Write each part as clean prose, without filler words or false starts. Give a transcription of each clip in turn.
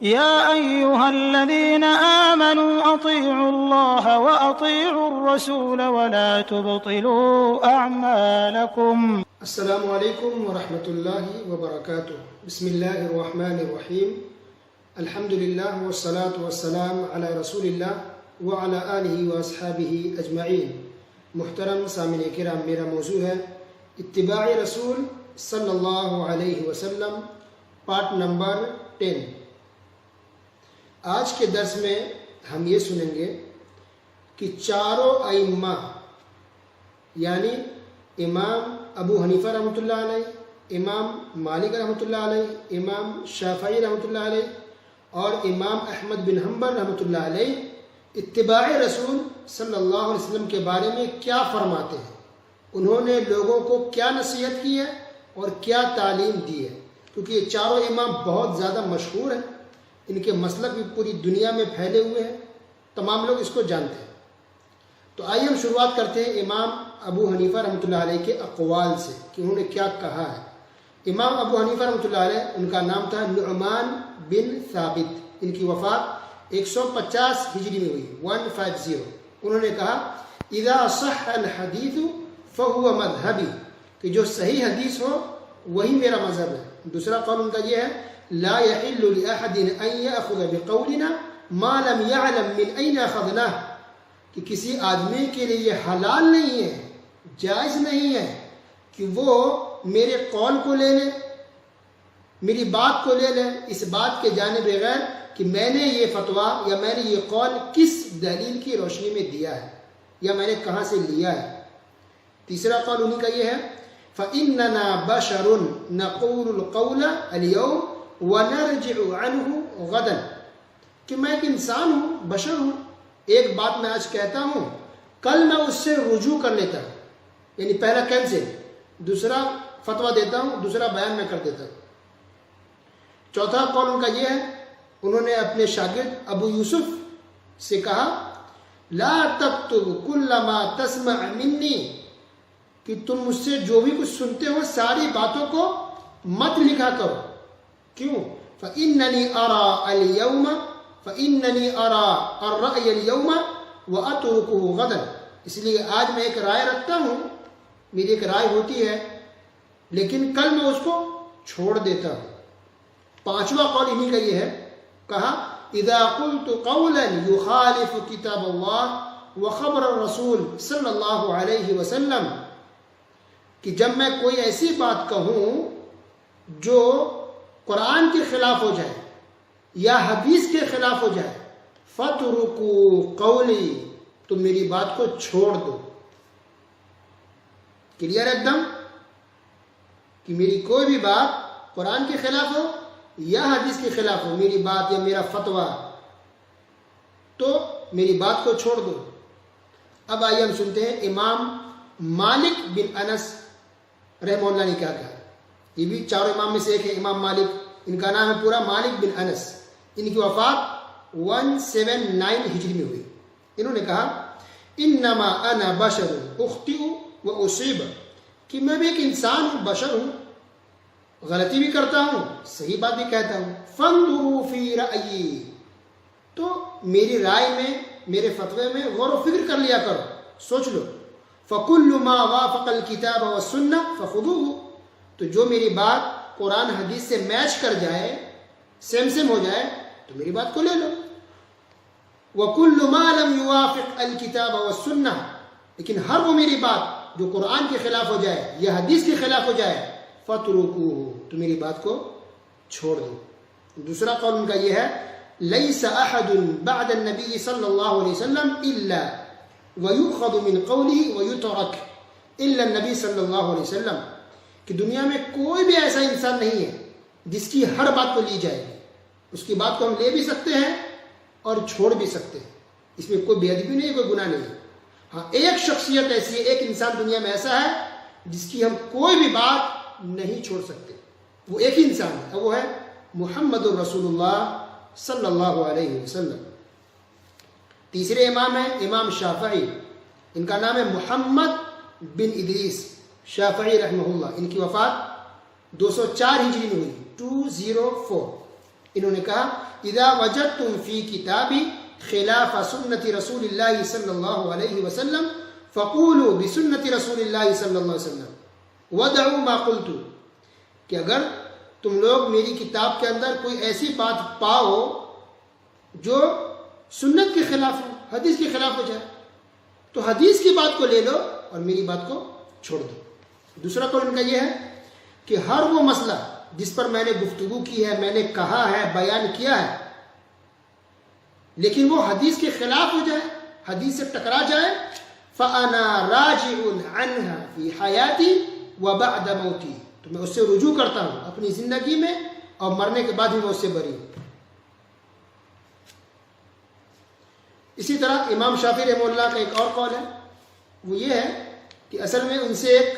يا أيها الذين آمنوا أطيعوا الله وأطيعوا الرسول ولا تبطلوا أعمالكم. السلام علیکم ورحمۃ اللہ وبرکاتہ. بسم اللہ الرحمن الرحیم. الحمد للہ والصلاة والسلام علی رسول اللہ وعلی آلہ واصحابہ اجمعین. محترم سامعین کرام، میرا موضوع ہے اتباع رسول صلی اللہ علیہ وسلم، پارٹ نمبر 10. آج کے درس میں ہم یہ سنیں گے کہ چاروں ائمہ یعنی امام ابو حنیفہ رحمۃ اللہ علیہ، امام مالک رحمۃ اللہ علیہ، امام شافعی رحمۃ اللہ علیہ اور امام احمد بن حنبل رحمۃ اللہ علیہ اتباع رسول صلی اللہ علیہ وسلم کے بارے میں کیا فرماتے ہیں، انہوں نے لوگوں کو کیا نصیحت کی ہے اور کیا تعلیم دی ہے. کیونکہ یہ چاروں امام بہت زیادہ مشہور ہیں، ان کے مسلک بھی پوری دنیا میں پھیلے ہوئے ہیں، تمام لوگ اس کو جانتے ہیں. تو آئیے ہم شروعات کرتے ہیں امام ابو حنیفہ رحمۃ اللہ علیہ کے اقوال سے کہ انہوں نے کیا کہا ہے. امام ابو حنیفہ رحمۃ اللہ علیہ، ان کا نام تھا نعمان بن ثابت. ان کی وفات 150 ہجری میں ہوئی، 150. انہوں نے کہا اذا صح الحدیث فهو مذہبی، کہ جو صحیح حدیث ہو وہی میرا مذہب ہے. دوسرا قول ان کا یہ ہے لا يحل لأحد ان يأخذ بقولنا ما لم يعلم من أين أخذناه، کہ کسی آدمی کے لیے یہ حلال نہیں ہے، جائز نہیں ہے کہ وہ میرے قول کو لے لے، میری بات کو لے لے اس بات کے جانے بغیر کہ میں نے یہ فتویٰ یا میں نے یہ قول کس دلیل کی روشنی میں دیا ہے یا میں نے کہاں سے لیا ہے. تیسرا قول انہی کا یہ ہے فَإِنَّنَا بَشَرٌ نَقُولُ الْقَوْلَ الْيَوْمَ وَنَرْجِعُ عَنْهُ غَدًا، کہ میں ایک انسان ہوں، بشر ہوں، ایک بات میں آج کہتا ہوں، کل میں اس سے رجوع کر لیتا ہوں، یعنی پہلا کینسل، دوسرا فتویٰ دیتا ہوں، دوسرا بیان میں کر دیتا ہوں. چوتھا قول ان کا یہ ہے، انہوں نے اپنے شاگرد ابو یوسف سے کہا لا تکتب کل ما تسمع منی، کہ تم مجھ سے جو بھی کچھ سنتے ہو ساری باتوں کو مت لکھا کرو. کیوں؟ فإننی أرى الرأي اليوم وأتركه غدا، اس لیے آج میں ایک رائے رکھتا ہوں، میری ایک رائے ہوتی ہے لیکن کل میں اس کو چھوڑ دیتا ہوں. پانچواں قول انہی کا یہ ہے، کہا اذا قلت قولا يخالف كتاب الله وخبر الرسول صلی اللہ علیہ وسلم، کہ جب میں کوئی ایسی بات کہوں جو قرآن کے خلاف ہو جائے یا حدیث کے خلاف ہو جائے، فَتُرُكُوا قَوْلِي، تو میری بات کو چھوڑ دو. کلیئر ایک دم، کہ میری کوئی بھی بات قرآن کے خلاف ہو یا حدیث کے خلاف ہو، میری بات یا میرا فتویٰ، تو میری بات کو چھوڑ دو. اب آئیے ہم سنتے ہیں امام مالک بن انس رحمہ اللہ نے کیا کہا. یہ بھی چاروں امام میں سے ایک ہے، امام مالک، ان کا نام ہے پورا مالک بن انس. ان کی وفات 179 ہجری میں ہوئی. انہوں نے کہا انما انا بشر اخطئ و اصیب، کہ میں بھی ایک انسان ہوں، بشر ہوں، غلطی بھی کرتا ہوں، صحیح بات بھی کہتا ہوں. فانظروا فی رأیی، تو میری رائے میں، میرے فتوے میں غور و فکر کر لیا کرو، سوچ لو. فَكُلُّ مَا وَافَقَ الْكِتَابَ وَالسُّنَّةَ فَخُذُوهُ، تو جو میری بات قرآن حدیث سے میچ کر جائے، سیم ہو جائے، تو میری بات کو لے لو. وَكُلُّ مَا لَمْ يُوَافِقْ الْكِتَابَ وَالسُّنَّةَ، لیکن ہر وہ میری بات جو قرآن کے خلاف ہو جائے یا حدیث کے خلاف ہو جائے، فَاتْرُكُوهُ، تو میری بات کو چھوڑ دو. دوسرا قول ان کا یہ ہے لَيْسَ أَحَدٌ بَعْدَ النَّبِيِّ صلی اللہ علیہ وسلم إِلَّا وَيُؤْخَذُ مِنْ قَوْلِهِ وَيُتْرَكُ إِلَّا النَّبِيِّ صلی اللہ علیہ وسلم، کہ دنیا میں کوئی بھی ایسا انسان نہیں ہے جس کی ہر بات کو لی جائے گی. اس کی بات کو ہم لے بھی سکتے ہیں اور چھوڑ بھی سکتے ہیں، اس میں کوئی بے ادبی نہیں ہے، کوئی گناہ نہیں ہے. ہاں، ایک شخصیت ایسی ہے، ایک انسان دنیا میں ایسا ہے جس کی ہم کوئی بھی بات نہیں چھوڑ سکتے، وہ ایک ہی انسان ہے، وہ ہے محمد الرسول اللہ صلی اللہ علیہ وسلم. تیسرے امام ہیں امام شافعی، ان کا نام ہے محمد بن ادریس شافعی رحمہ اللہ. ان کی وفات 204 ہجری میں ہوئی، 204. انہوں نے کہا اذا وجدتم فی کتابی خلاف سنت رسول اللہ صلی اللہ علیہ وسلم فقولوا بسنت رسول اللہ صلی اللہ علیہ وسلم ودعوا ما قلت، کہ اگر تم لوگ میری کتاب کے اندر کوئی ایسی بات پاؤ جو سنت کے خلاف ہو، حدیث کے خلاف ہو جائے، تو حدیث کی بات کو لے لو اور میری بات کو چھوڑ دو۔ دوسرا قول ان کا یہ ہے کہ ہر وہ مسئلہ جس پر میں نے گفتگو کی ہے، میں نے کہا ہے، بیان کیا ہے، لیکن وہ حدیث کے خلاف ہو جائے، حدیث سے ٹکرا جائے، فَأَنَا رَاجِعٌ عَنْهَا فِي حَيَاتِي وَبَعْدَ مَوْتِي، تو میں اس سے رجوع کرتا ہوں اپنی زندگی میں اور مرنے کے بعد بھی میں اس سے بری ہوں۔ اسی طرح امام شافعی رحمہ اللہ کا ایک اور قول ہے، وہ یہ ہے کہ اصل میں ان سے ایک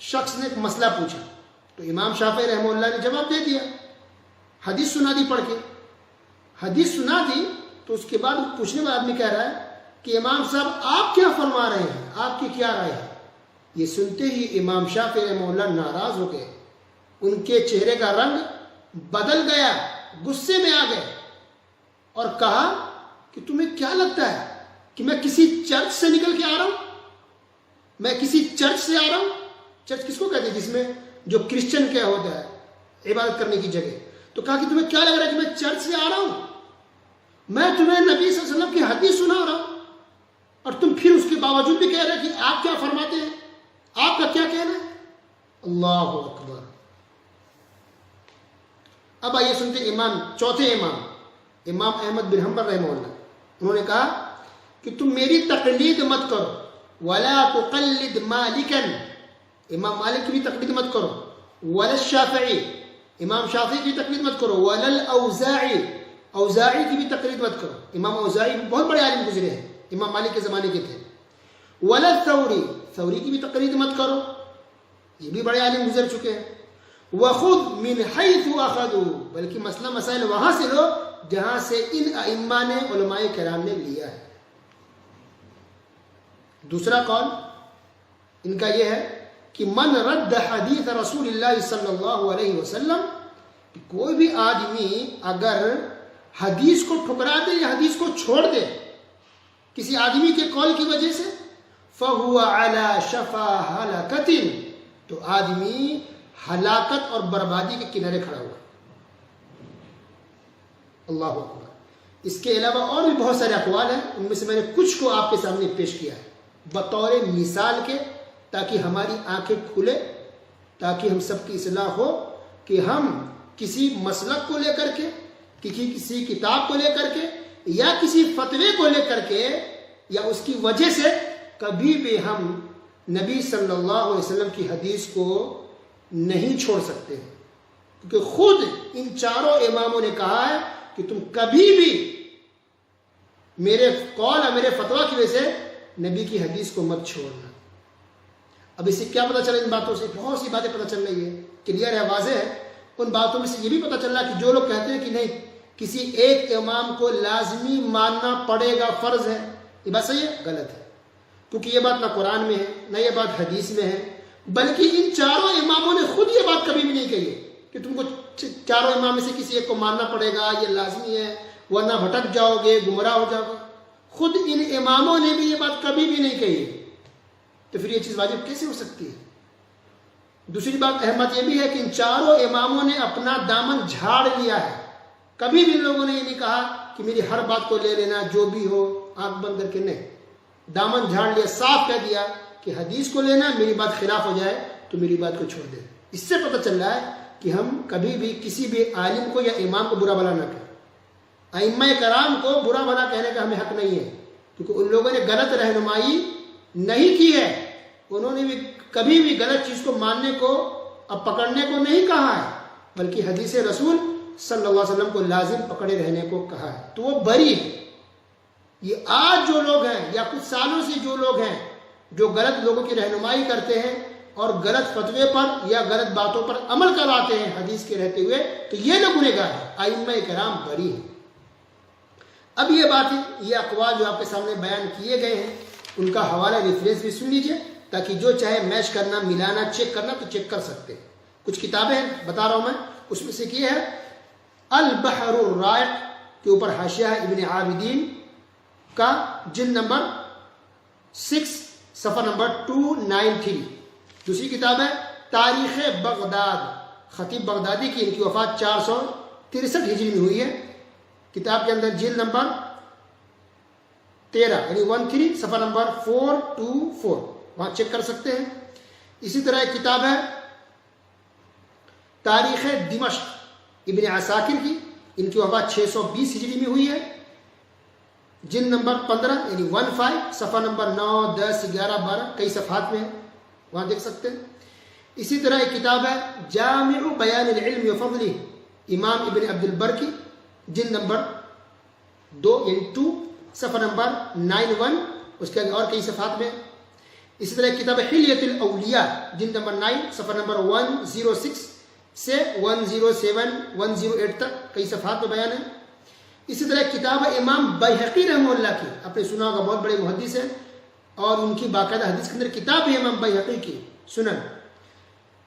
شخص نے ایک مسئلہ پوچھا تو امام شافعی رحمہ اللہ نے جواب دے دیا، حدیث سنا دی پڑھ کے، حدیث سنا دی تو اس کے بعد پوچھنے والا آدمی کہہ رہا ہے کہ امام صاحب آپ کیا فرما رہے ہیں، آپ کی کیا رائے ہے؟ یہ سنتے ہی امام شافعی رحمہ اللہ ناراض ہو گئے، ان کے چہرے کا رنگ بدل گیا، غصے میں آ گئے اور کہا کہ تمہیں کیا لگتا ہے کہ میں کسی چرچ سے نکل کے آ رہا ہوں؟ میں کسی چرچ سے آ رہا ہوں؟ چرچ کس کو کہتے ہیں؟ جس میں جو کرسچن کیا ہوتا ہے عبادت کرنے کی جگہ۔ تو کہا کہ تمہیں کیا لگ رہا ہے کہ میں چرچ سے آ رہا ہوں؟ میں تمہیں نبی صلی اللہ علیہ وسلم کی حدیث سنا رہا ہوں اور تم پھر اس کے باوجود بھی کہہ رہے کہ آپ کیا فرماتے ہیں، آپ کا کیا کہنا ہے؟ اللہ اکبر۔ اب آئیے سنتے چوتھے امام احمد بن حنبل رحمہ اللہ، انہوں نے کہا کہ تم میری تقلید مت کرو، ولا تقلد مالکا، امام مالک کی بھی تقلید مت کرو، ولا الشافعی، امام شافعی کی تقلید مت کرو، ولا الاوزاعی، اوزاعی کی بھی تقلید مت کرو، امام اوزاعی بہت بڑے عالم گزرے ہیں، امام مالک کے زمانے کے تھے، ولا الثوری، ثوری کی بھی تقلید مت کرو، یہ بھی بڑے عالم گزر چکے ہیں، وخذ من حیث اخذوا، بلکہ مسئلہ مسائل وہاں سے لو جہاں سے ان ائمہ نے، علماء کرام نے لیا ہے۔ دوسرا قول ان کا یہ ہے کہ من رد حدیث رسول اللہ صلی اللہ علیہ وسلم، کوئی بھی آدمی اگر حدیث کو ٹھکرا دے یا حدیث کو چھوڑ دے کسی آدمی کے قول کی وجہ سے، فَهُوَ عَلَى شَفَا هَلَكَةٍ، تو آدمی ہلاکت اور بربادی کے کنارے کھڑا ہوا۔ اللہ اکبر۔ اس کے علاوہ اور بھی بہت سارے اقوال ہیں، ان میں سے میں نے کچھ کو آپ کے سامنے پیش کیا ہے بطور مثال کے، تاکہ ہماری آنکھیں کھلے، تاکہ ہم سب کی اصلاح ہو کہ ہم کسی مسلک کو لے کر کے، کسی کتاب کو لے کر کے، یا کسی فتوے کو لے کر کے، یا اس کی وجہ سے کبھی بھی ہم نبی صلی اللہ علیہ وسلم کی حدیث کو نہیں چھوڑ سکتے ہیں، کیونکہ خود ان چاروں اماموں نے کہا ہے کہ تم کبھی بھی میرے قول اور میرے فتویٰ کی وجہ سے نبی کی حدیث کو مت چھوڑنا۔ اب اس سے کیا پتہ چلا؟ ان باتوں سے بہت سی باتیں پتہ چل رہی ہے، کلیئر ہے، واضح ہے۔ ان باتوں میں سے یہ بھی پتہ چل رہا کہ جو لوگ کہتے ہیں کہ نہیں کسی ایک امام کو لازمی ماننا پڑے گا، فرض ہے، یہ بات صحیح ہے؟ غلط ہے، کیونکہ یہ بات نہ قرآن میں ہے نہ یہ بات حدیث میں ہے، بلکہ ان چاروں اماموں نے خود یہ بات کبھی بھی نہیں کہی ہے کہ تم کو چاروں امام میں سے کسی ایک کو ماننا پڑے گا، یہ لازمی ہے، ورنہ بھٹک جاؤ گے، گمراہ ہو جاؤ گے۔ خود ان اماموں نے بھی یہ بات کبھی بھی نہیں کہی ہے، تو پھر یہ چیز واجب کیسے ہو سکتی ہے؟ دوسری بات اہمیت یہ بھی ہے کہ ان چاروں اماموں نے اپنا دامن جھاڑ لیا ہے، کبھی بھی لوگوں نے یہ نہیں کہا کہ میری ہر بات کو لے لینا، جو بھی ہو آنکھ بند کر کے، نہیں، دامن جھاڑ لیا، صاف کہہ دیا کہ حدیث کو لینا، میری بات خلاف ہو جائے تو میری بات کو چھوڑ دے۔ اس سے پتہ چل رہا ہے کہ ہم کبھی بھی کسی بھی عالم کو یا امام کو برا بھلا نہ کہیں، ائمہ کرام کو برا بھلا کہنے کا ہمیں حق نہیں ہے، کیونکہ ان لوگوں نے غلط رہنمائی نہیں کی ہے، انہوں نے بھی کبھی بھی غلط چیز کو ماننے کو اب پکڑنے کو نہیں کہا ہے، بلکہ حدیث رسول صلی اللہ علیہ وسلم کو لازم پکڑے رہنے کو کہا ہے، تو وہ بری ہے۔ یہ آج جو لوگ ہیں یا کچھ سالوں سے جو لوگ ہیں جو غلط لوگوں کی رہنمائی کرتے ہیں اور غلط فتوے پر یا غلط باتوں پر عمل کراتے ہیں حدیث کے رہتے ہوئے، تو یہ لوگ گنہگار ہیں، ائمہ کرام بری ہیں۔ اب یہ باتیں، یہ اقوال جو آپ کے سامنے بیان کیے گئے ہیں، ان کا حوالہ ریفرنس بھی سن لیجئے، تاکہ جو چاہے میچ کرنا، ملانا، چیک کرنا تو چیک کر سکتے ہیں۔ کچھ کتابیں ہیں بتا رہا ہوں میں، اس میں سے یہ ہے البحر الرائق کے اوپر حاشیہ ہے ابن عابدین کا، جلد نمبر 6 صفحہ نمبر 293۔ دوسری کتاب ہے تاریخ بغداد، خطیب بغدادی کی، ان کی وفات 463 ہجری میں ہوئی ہے۔ کتاب کے اندر جلد نمبر 13 یعنی 13 صفحہ نمبر 424، وہاں چیک کر سکتے ہیں۔ اسی طرح ایک کتاب ہے تاریخ دمشق ابن عساکر کی، ان کی وفات 620 ہجری میں ہوئی ہے، جلد نمبر 15 یعنی 15 صفحہ نمبر 9 10 11 12 کئی صفحات میں ہے، وہاں دیکھ سکتے ہیں۔ اسی طرح ایک کتاب ہے جامع بیان العلم وفضلہ امام ابن عبد البر کی، جلد نمبر 2 یعنی 2 صفحہ نمبر 91، اس کے اور کئی صفحات میں۔ اسی طرح ایک کتاب ہے حلیۃ الاولیاء، جلد نمبر 9 صفحہ نمبر 106 سے 107 108 تک کئی صفحات میں بیان ہے۔ اسی طرح ایک کتاب ہے امام بیہقی رحمہ اللہ کی، آپ نے سنا ہوگا، بہت بڑے محدث ہیں، اور ان کی باقاعدہ حدیث کے اندر کتاب ہے امام بیہقی کی سنن۔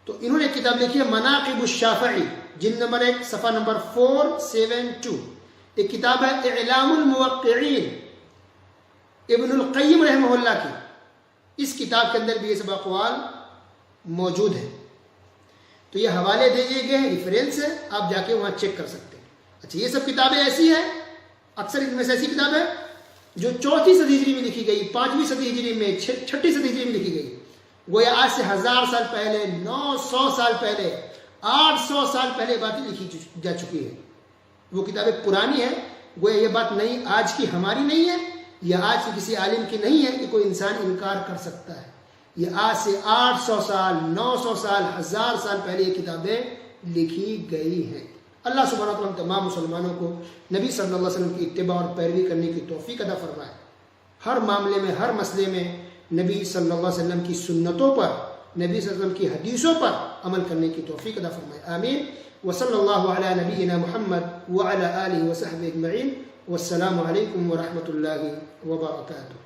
تو انہوں نے ایک کتاب لکھی ہے مناقب الشافعی، جلد نمبر 1 صفحہ نمبر 472۔ ایک کتاب ہے اعلام الموقعین ابن القیم رحمہ اللہ کی، اس کتاب کے اندر بھی یہ سب اقوال موجود ہیں۔ تو یہ حوالے دے دیے گئے ہیں، ریفرنس ہے، آپ جا کے وہاں چیک کر سکتے ہیں۔ اچھا، یہ سب کتابیں ایسی ہیں، اکثر ان میں سے ایسی کتابیں جو 4 صدی ہجری میں لکھی گئی، 5ویں صدی ہجری میں، 6 صدی ہجری میں لکھی گئی، گویا آج سے 1000 سال پہلے، 900 سال پہلے، 800 سال پہلے باتیں لکھی جا چکی ہیں۔ وہ کتابیں پرانی ہیں، گویا یہ بات نہیں آج کی ہماری نہیں ہے، یہ آج کی کسی عالم کی نہیں ہے کہ کوئی انسان انکار کر سکتا ہے۔ یہ آج سے 800 سال، 900 سال، 1000 سال پہلے یہ کتابیں لکھی گئی ہیں۔ اللہ سبحانہ وتعالیٰ تمام مسلمانوں کو نبی صلی اللہ علیہ وسلم کی اتباع اور پیروی کرنے کی توفیق عطا فرمائے، ہر معاملے میں، ہر مسئلے میں نبی صلی اللہ علیہ وسلم کی سنتوں پر، نبی صلی اللہ علیہ وسلم کی حدیثوں پر عمل کرنے کی توفیق عطا فرمائے، آمین۔ وصلی اللہ علی نبینا محمد وعلی آلہ وصحبہ اجمعین، والسلام علیکم ورحمۃ اللہ وبرکاتہ۔